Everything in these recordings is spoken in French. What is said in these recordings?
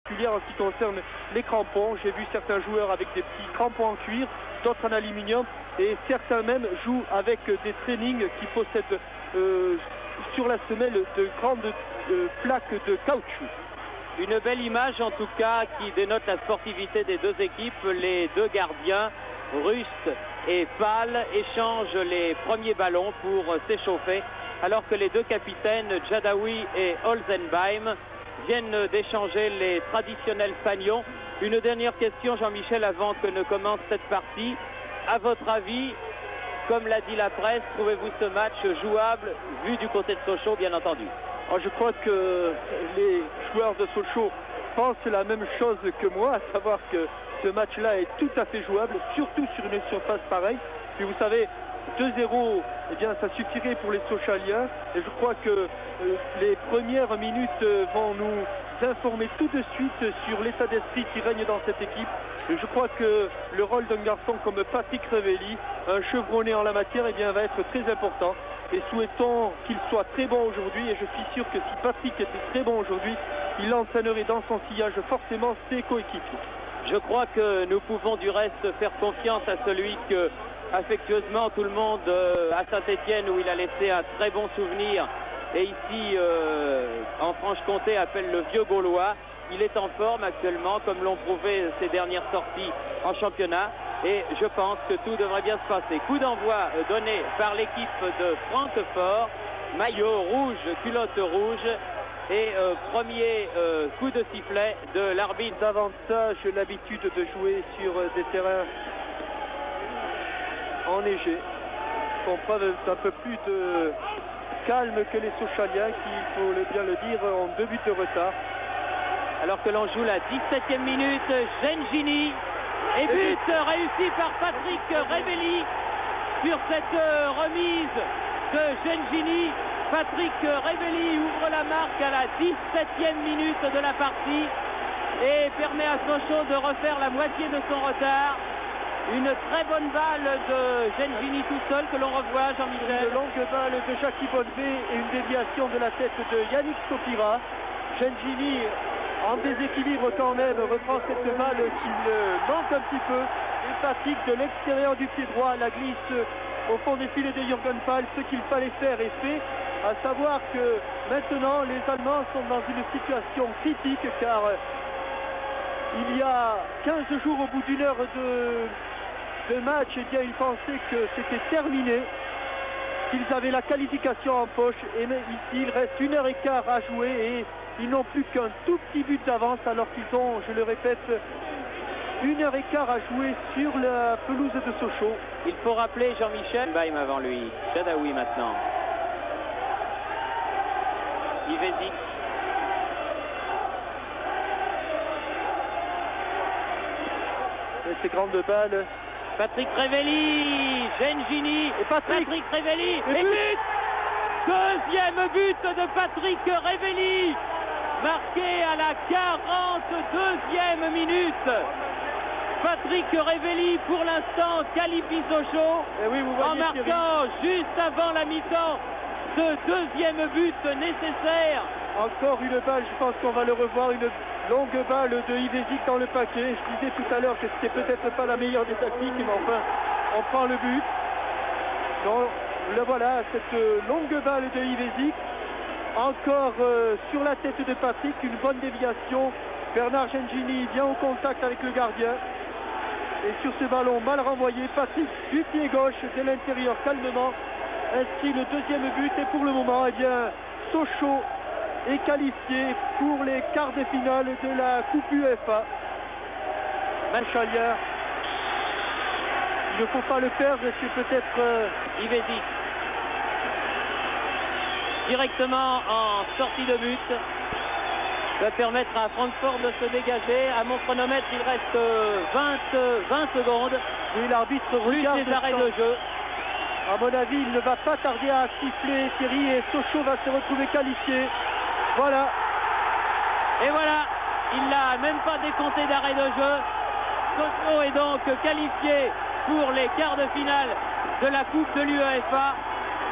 particulière en ce qui concerne les crampons. J'ai vu certains joueurs avec des petits crampons en cuir, d'autres en aluminium, et certains même jouent avec des trainings qui possèdent sur la semelle de grandes plaques de caoutchouc. Une belle image en tout cas qui dénote la sportivité des deux équipes. Les deux gardiens, Rust et Pal, échangent les premiers ballons pour s'échauffer, alors que les deux capitaines, Djadaoui et Olzenbeim, viennent d'échanger les traditionnels fanions. Une dernière question, Jean-Michel, avant que ne commence cette partie. À votre avis, comme l'a dit la presse, trouvez-vous ce match jouable, vu du côté de Sochaux, bien entendu? Alors, je crois que les joueurs de Sochaux pensent la même chose que moi, à savoir que ce match-là est tout à fait jouable, surtout sur une surface pareille. Puis vous savez, 2-0, eh bien, ça suffirait pour les Sochaliens. Et je crois que les premières minutes vont nous informer tout de suite sur l'état d'esprit qui règne dans cette équipe. Et je crois que le rôle d'un garçon comme Patrick Révelli, un chevronné en la matière, eh bien, va être très important. Et souhaitons qu'il soit très bon aujourd'hui. Et je suis sûr que si Patrick était très bon aujourd'hui, il entraînerait dans son sillage forcément ses coéquipiers. Je crois que nous pouvons du reste faire confiance à celui que affectueusement tout le monde à Saint-Étienne, où il a laissé un très bon souvenir, et ici en Franche-Comté appelle le vieux Gaulois. Il est en forme actuellement, comme l'ont prouvé ses dernières sorties en championnat, et je pense que tout devrait bien se passer. Coup d'envoi donné par l'équipe de Francfort, maillot rouge, culotte rouge, et premier coup de sifflet de l'arbitre. Davantage l'habitude de jouer sur des terrains enneigés, font preuve d'un peu plus de calme que les Sochaliens qui, il faut bien le dire, ont 2 buts de retard. Alors que l'on joue la 17e minute, Gengini, et but réussi par Patrick Révelli sur cette remise de Gengini. Patrick Révelli ouvre la marque à la 17e minute de la partie et permet à Sochaux de refaire la moitié de son retard. Une très bonne balle de Gengini tout seul que l'on revoit, Jean-Michel. Une longue balle de Jackie Bonnevé et une déviation de la tête de Yannick Sopira. Gengini, en déséquilibre quand même, reprend cette balle qu'il manque un petit peu. Et Patrick, de l'extérieur du pied droit, la glisse au fond des filets de Jürgen Pal. Ce qu'il fallait faire est fait. À savoir que maintenant les Allemands sont dans une situation critique, car il y a 15 jours, au bout d'une heure de match, eh bien, ils pensaient que c'était terminé, qu'ils avaient la qualification en poche, et ici il reste 1h15 à jouer et ils n'ont plus qu'un tout petit but d'avance, alors qu'ils ont, je le répète, 1h15 à jouer sur la pelouse de Sochaux. Il faut rappeler Jean-Michel Baim avant lui, Djadaoui maintenant. Ivesic. Et ces grandes balles. Patrick Révelli, Gengini, et Patrick Révelli, et but. Deuxième but de Patrick Révelli, marqué à la 42e minute. Patrick Révelli pour l'instant qualifie Sochaux, oui, en marquant juste avant la mi-temps ce deuxième but nécessaire. Encore une balle, je pense qu'on va le revoir, une longue balle de Ivesic dans le paquet. Je disais tout à l'heure que c'était peut-être pas la meilleure des tactiques, mais enfin, on prend le but. Donc, le voilà, cette longue balle de Ivesic. Encore sur la tête de Patrick, une bonne déviation. Bernard Gengini vient au contact avec le gardien. Et sur ce ballon mal renvoyé, Patrick du pied gauche de l'intérieur calmement inscrit le deuxième but. Et pour le moment, eh bien, Sochaux est qualifié pour les quarts de finale de la Coupe UEFA. Sochaliens, il ne faut pas le perdre, c'est peut-être Ivesic directement en sortie de but va permettre à Francfort de se dégager. À mon chronomètre, il reste 20 secondes. Et l'arbitre regarde les arrêts de jeu. À mon avis, il ne va pas tarder à siffler, Thierry, et Sochaux va se retrouver qualifié. Voilà. Et voilà, il n'a même pas décompté d'arrêt de jeu. Sochaux est donc qualifié pour les quarts de finale de la Coupe de l'UEFA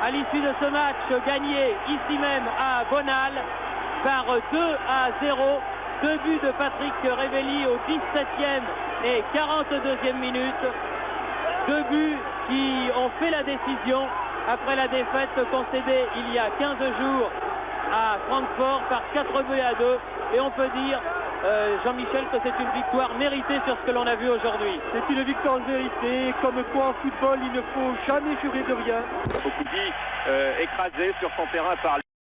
à l'issue de ce match gagné ici même à Bonal par 2-0 Deux buts de Patrick Révelli au 17e et 42e minute. Deux buts qui ont fait la décision après la défaite concédée il y a 15 jours à Francfort par 4 buts à 2. Et on peut dire, Jean-Michel, que c'est une victoire méritée sur ce que l'on a vu aujourd'hui. C'est une victoire méritée, comme quoi en football il ne faut jamais jurer de rien. Beaucoup dit écrasé sur son terrain par